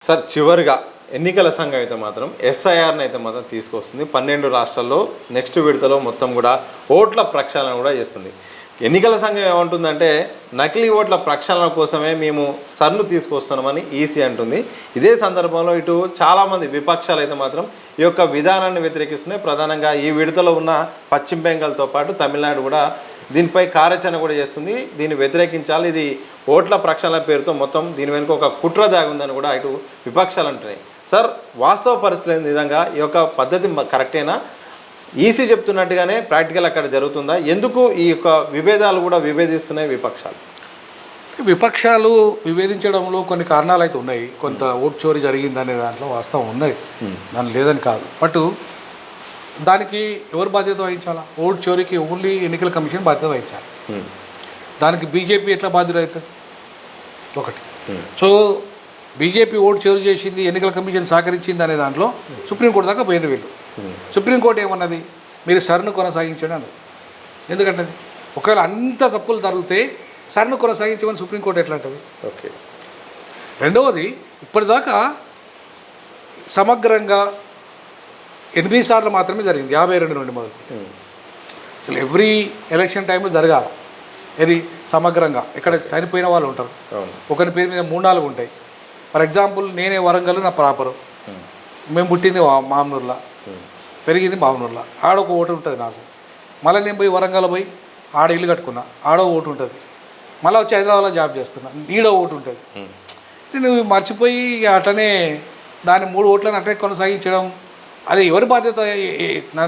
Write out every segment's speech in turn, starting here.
Sir చివరిగా ఎన్నికల సంఘం అయితే మాత్రం ఎస్ఐఆర్ని అయితే మాత్రం తీసుకొస్తుంది. 12 రాష్ట్రాల్లో నెక్స్ట్ విడతలో మొత్తం కూడా ఓట్ల ప్రక్షాళన కూడా చేస్తుంది. ఎన్నికల సంఘం ఏమంటుందంటే నకిలీ ఓట్ల ప్రక్షాళన కోసమే మేము సర్ను తీసుకొస్తున్నామని ఈసీ అంటుంది. ఇదే సందర్భంలో ఇటు చాలామంది విపక్షాలు అయితే మాత్రం ఈ యొక్క విధానాన్ని వ్యతిరేకిస్తున్నాయి. ప్రధానంగా ఈ విడతలో ఉన్న పశ్చిమ బెంగాల్తో పాటు తమిళనాడు కూడా దీనిపై కార్యాచరణ కూడా చేస్తుంది. దీన్ని వ్యతిరేకించాలి, ఇది ఓట్ల ప్రక్షాళన పేరుతో మొత్తం దీని వెనుక ఒక కుట్ర దాగుందని కూడా ఇటు విపక్షాలు అంటున్నాయి. సార్, వాస్తవ పరిస్థితుల విధంగా ఈ యొక్క పద్ధతి కరెక్టేనా? ఈసీ చెప్తున్నట్టుగానే ప్రాక్టికల్ అక్కడ జరుగుతుందా? ఎందుకు ఈ యొక్క విభేదాలు కూడా విభేదిస్తున్నాయి విపక్షాలు? విపక్షాలు విభేదించడంలో కొన్ని కారణాలు అయితే ఉన్నాయి. కొంత ఓటు చోరీ జరిగిందనే దాంట్లో వాస్తవం ఉన్నది, దాని లేదని కాదు. బట్ దానికి ఎవరు బాధ్యత వహించాలా? ఓటు చోరీకి ఓన్లీ ఎన్నికల కమిషన్ బాధ్యత వహించాలి. దానికి బీజేపీ ఎట్లా బాధ్యత అవుతుంది? ఒకటి. సో బీజేపీ ఓటు చోరీ చేసింది, ఎన్నికల కమిషన్ సహకరించింది అనే దాంట్లో సుప్రీంకోర్టు దాకా పోయిన వీళ్ళు. సుప్రీంకోర్టు ఏమన్నది? మీరు సర్ను కొనసాగించండి అన్నది. ఎందుకంటే ఒకవేళ అంత తప్పులు జరిగితే సర్ను కొనసాగించమని సుప్రీంకోర్టు ఎట్లా అంటుంది? ఓకే. రెండవది, ఇప్పటిదాకా సమగ్రంగా 8 సార్లు మాత్రమే జరిగింది 52 నుండి మొదలు. అసలు ఎవ్రీ ఎలక్షన్ టైంలో జరగాలి. ఇది సమగ్రంగా. ఇక్కడ చనిపోయిన వాళ్ళు ఉంటారు, ఒకరి పేరు మీద 3-4 ఉంటాయి. ఫర్ ఎగ్జాంపుల్, నేనే వరంగల్, నా ప్రాపరు, మేము పుట్టింది మామనూరులో, పెరిగింది మామనూరులో, ఆడొక ఓటు ఉంటుంది నాకు. మళ్ళీ నేను పోయి వరంగల్ పోయి ఆడ ఇల్లు కట్టుకున్నా, ఆడో ఓటు ఉంటుంది. మళ్ళీ వచ్చి హైదరాబాద్లో జాబ్ చేస్తున్నా, ఈడో ఓటు ఉంటుంది. నేను మర్చిపోయి అట్లనే దాన్ని 3 ఓట్లను అట్లనే కొనసాగించడం, అది ఎవరి బాధ్యత?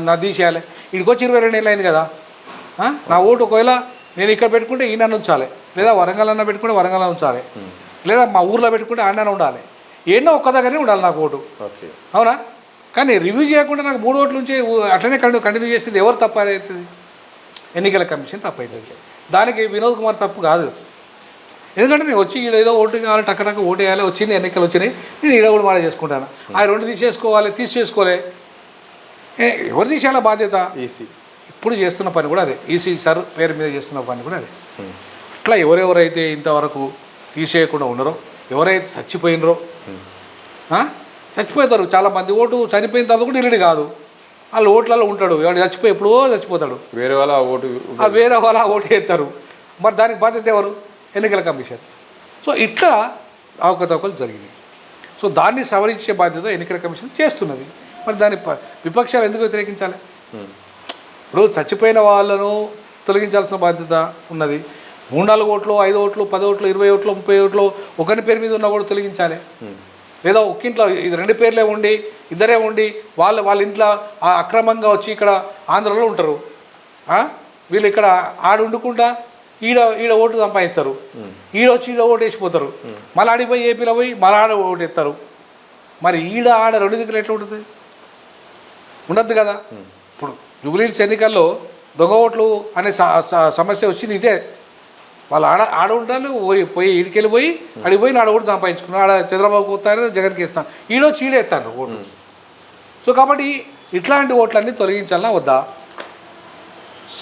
నా తీసేయాలి. ఇక్కడికి వచ్చి 22 ఏళ్ళు అయింది కదా. నా ఓటు ఒకవేళ నేను ఇక్కడ పెట్టుకుంటే ఈయన ఉంచాలి, లేదా వరంగల్ అన్న పెట్టుకుంటే వరంగల్ ఉంచాలి, లేదా మా ఊర్లో పెట్టుకుంటే ఆడనే ఉండాలి. ఎన్నో ఒక్క దగ్గరనే ఉండాలి నాకు ఓటు. అవునా? కానీ రివ్యూ చేయకుండా నాకు 3 ఓట్ల నుంచి అట్లనే కంటిన్యూ చేసేది ఎవరు తప్పు అవుతుంది? ఎన్నికల కమిషన్ తప్పు అవుతుంది. దానికి వినోద్ కుమార్ తప్పు కాదు. ఎందుకంటే నేను వచ్చి ఈడ ఏదో ఓటు కావాలి, టక్క ఓటు వేయాలి, వచ్చింది, ఎన్నికలు వచ్చినాయి, నేను ఈడ కూడా మాట చేసుకుంటాను. ఆ 2 తీసేసుకోలే. ఎవరు తీసేయాల బాధ్యత? ఈసీ. ఇప్పుడు చేస్తున్న పని కూడా అదే. ఈసీ సార్ పేరు మీద చేస్తున్న పని కూడా అదే. అట్లా ఎవరెవరైతే ఇంతవరకు తీసేయకుండా ఉన్నారో, ఎవరైతే చచ్చిపోయినరో, చచ్చిపోతారు చాలామంది. ఓటు చనిపోయిన తర్వాత కూడా ఇల్లుడి కాదు, వాళ్ళు ఓట్లలో ఉంటాడు. ఎవడు చచ్చిపోయి ఎప్పుడో చచ్చిపోతాడు, వేరే వాళ్ళ ఓటు వేస్తారు. మరి దానికి బాధ్యత ఎవరు? ఎన్నికల కమిషన్. సో ఇట్లా అవకతవకలు జరిగినాయి. సో దాన్ని సవరించే బాధ్యత ఎన్నికల కమిషన్ చేస్తున్నది. మరి దాన్ని విపక్షాలు ఎందుకు వ్యతిరేకించాలి? ఇప్పుడు చచ్చిపోయిన వాళ్ళను తొలగించాల్సిన బాధ్యత ఉన్నది. 3-4 ఓట్లు, 5 ఓట్లు, 10 ఓట్లు, 20 ఓట్లు, 30 ఓట్లు ఒకరి పేరు మీద ఉన్నా కూడా తొలగించాలి. లేదా ఒక ఇంట్లో 2 పేర్లే ఉండి, ఇద్దరే ఉండి వాళ్ళ ఇంట్లో అక్రమంగా వచ్చి ఇక్కడ ఆంధ్రలో ఉంటారు, వీళ్ళు ఇక్కడ ఆడుండకుండా ఈడ ఓటు సంపాదిస్తారు, ఈడొచ్చి ఈడ ఓటు వేసిపోతారు, మళ్ళీ ఆడిపోయి ఏపీలో పోయి మళ్ళీ ఆడ ఓటు వేస్తారు. మరి ఆడ 2 దిక్కులు ఎట్లా ఉంటుంది? ఉండద్దు కదా. ఇప్పుడు జూబ్లీహిల్స్ ఎన్నికల్లో దొంగ ఓట్లు అనే సమస్య వచ్చింది ఇదే. వాళ్ళు ఆడ ఉంటారు, పోయి ఈడికెళ్ళిపోయి అడిగిపోయి ఆడ ఓటు సంపాదించుకున్నారు. ఆడ చంద్రబాబు పోతారు, జగన్కి ఇస్తాను, ఈడొచ్చి ఈడేస్తాను ఓటు. సో కాబట్టి ఇట్లాంటి ఓట్లన్నీ తొలగించాలన్నా వద్దా?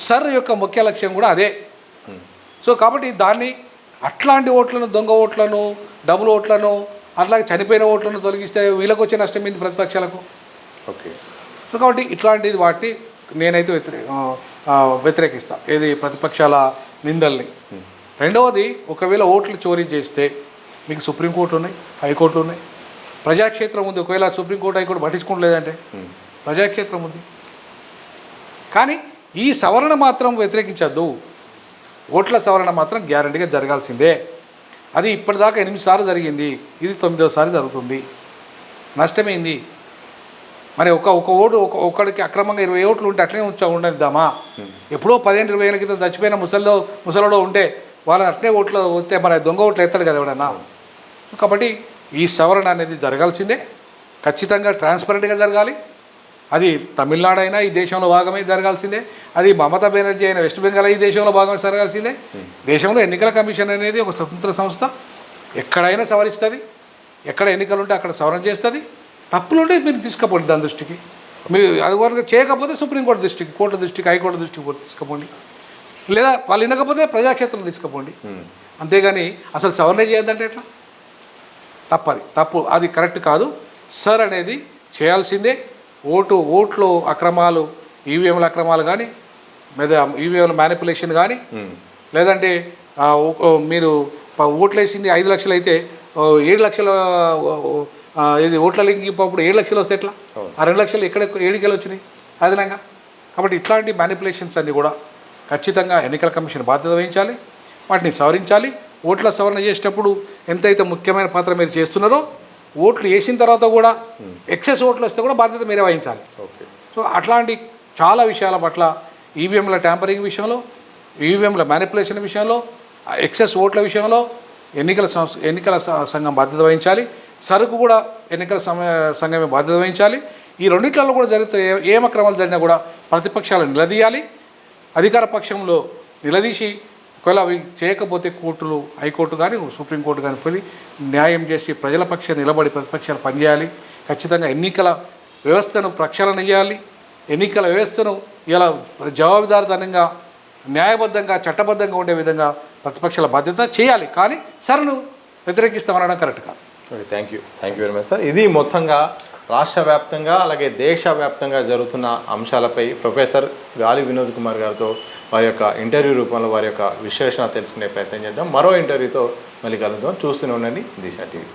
సర్ యొక్క ముఖ్య లక్ష్యం కూడా అదే. సో కాబట్టి దాన్ని అట్లాంటి ఓట్లను, దొంగ ఓట్లను, డబుల్ ఓట్లను, అట్లాగే చనిపోయిన ఓట్లను తొలగిస్తే వీళ్ళకి వచ్చే నష్టం ఏంది? ప్రతిపక్షాలకు. ఓకే. సో కాబట్టి ఇట్లాంటిది వాటిని నేనైతే వ్యతిరేకిస్తాను, ఏది ప్రతిపక్షాల నిందల్ని. రెండవది, ఒకవేళ ఓట్లు చోరీ చేస్తే మీకు సుప్రీంకోర్టు ఉన్నాయి, హైకోర్టు ఉన్నాయి, ప్రజాక్షేత్రం ఉంది. ఒకవేళ సుప్రీంకోర్టు, హైకోర్టు పట్టించుకోవట్లేదంటే ప్రజాక్షేత్రం ఉంది. కానీ ఈ సవరణ మాత్రం వ్యతిరేకించద్దు. ఓట్ల సవరణ మాత్రం గ్యారంటీగా జరగాల్సిందే. అది ఇప్పటిదాకా 8 సార్లు జరిగింది, ఇది 9వ సారి జరుగుతుంది. నష్టమైంది. మరి ఒక ఓటు ఒకడికి అక్రమంగా 20 ఓట్లు ఉంటే అట్లనే ఉండనిద్దామా? ఎప్పుడో 15-20 ఏళ్ళ క్రితం చచ్చిపోయిన ముసలోడో ఉంటే వాళ్ళని అట్లనే ఓట్లు వస్తే మరి దొంగ ఓట్లు ఎత్తాడు కదా ఎవడన్నా. కాబట్టి ఈ సవరణ అనేది జరగాల్సిందే, ఖచ్చితంగా ట్రాన్స్పరెంట్గా జరగాలి. అది తమిళనాడు అయినా ఈ దేశంలో భాగమే జరగాల్సిందే, అది మమతా బెనర్జీ అయినా వెస్ట్ బెంగాల్ ఈ దేశంలో భాగమే జరగాల్సిందే. దేశంలో ఎన్నికల కమిషన్ అనేది ఒక స్వతంత్ర సంస్థ, ఎక్కడైనా సవరిస్తుంది, ఎక్కడ ఎన్నికలు ఉంటే అక్కడ సవరణ చేస్తుంది. తప్పులుంటే మీరు తీసుకుపోండి దాని దృష్టికి. మీరు అది వరకు చేయకపోతే సుప్రీంకోర్టు దృష్టికి, కోర్టు దృష్టికి, హైకోర్టు దృష్టికి తీసుకుపోండి, లేదా వాళ్ళు వినకపోతే ప్రజాక్షేత్రం తీసుకుపోండి. అంతేగాని అసలు సవరణ చేయొద్దంటే ఎట్లా? తప్పు అది కరెక్ట్ కాదు. సార్ అనేది చేయాల్సిందే. ఓట్లు అక్రమాలు, ఈవీఎంల అక్రమాలు కానీ, లేదా ఈవీఎంల మ్యానిపులేషన్ కానీ, లేదంటే మీరు ఓట్లు వేసింది 5 లక్షలు అయితే 7 లక్షల ఇది ఓట్ల లింకింపు 7 లక్షలు వస్తే ఎట్లా? ఆ 2 లక్షలు ఏడికెళ్ళి వచ్చినాయి అదనంగా? కాబట్టి ఇట్లాంటి మ్యానిపులేషన్స్ అన్నీ కూడా ఖచ్చితంగా ఎన్నికల కమిషన్ బాధ్యత వహించాలి, వాటిని సవరించాలి. ఓట్ల సవరణ చేసేటప్పుడు ఎంతైతే ముఖ్యమైన పాత్ర మీరు చేస్తున్నారో, ఓట్లు వేసిన తర్వాత కూడా ఎక్సెస్ ఓట్లు వస్తే కూడా బాధ్యత మీరే వహించాలి. సో అట్లాంటి చాలా విషయాల పట్ల, ఈవీఎంల ట్యాంపరింగ్ విషయంలో, ఈవీఎంల మ్యానిపులేషన్ విషయంలో, ఎక్సెస్ ఓట్ల విషయంలో ఎన్నికల సంఘం బాధ్యత వహించాలి. సరుకు కూడా ఎన్నికల సంఘమే బాధ్యత వహించాలి. ఈ రెండిట్లలో కూడా జరుగుతున్న ఏం అక్రమాలు జరిగినా కూడా ప్రతిపక్షాలను నిలదీయాలి. అధికార పక్షంలో నిలదీసి ఒకవేళ అవి చేయకపోతే కోర్టులు, హైకోర్టు కానీ సుప్రీంకోర్టు కానీ పోయి న్యాయం చేసి ప్రజల పక్షాన నిలబడి ప్రతిపక్షాలు పనిచేయాలి. ఖచ్చితంగా ఎన్నికల వ్యవస్థను ప్రక్షాళన చేయాలి. ఎన్నికల వ్యవస్థను ఇలా జవాబుదారితనంగా, న్యాయబద్ధంగా, చట్టబద్ధంగా ఉండే విధంగా ప్రతిపక్షాల బాధ్యత చేయాలి. కానీ సరను వ్యతిరేకిస్తామనడం కరెక్ట్ కాదు. Thank you very much sir. ఇది మొత్తంగా రాష్ట్ర వ్యాప్తంగా అలాగే దేశవ్యాప్తంగా జరుగుతున్న అంశాలపై ప్రొఫెసర్ గాలి వినోద్ కుమార్ గారితో వారి యొక్క ఇంటర్వ్యూ రూపంలో వారి యొక్క విశ్లేషణ తెలుసుకునే ప్రయత్నం చేద్దాం. మరో ఇంటర్వ్యూతో మళ్ళీ కలుద్దాం. చూస్తూనే ఉండండి దిశ టీవీ.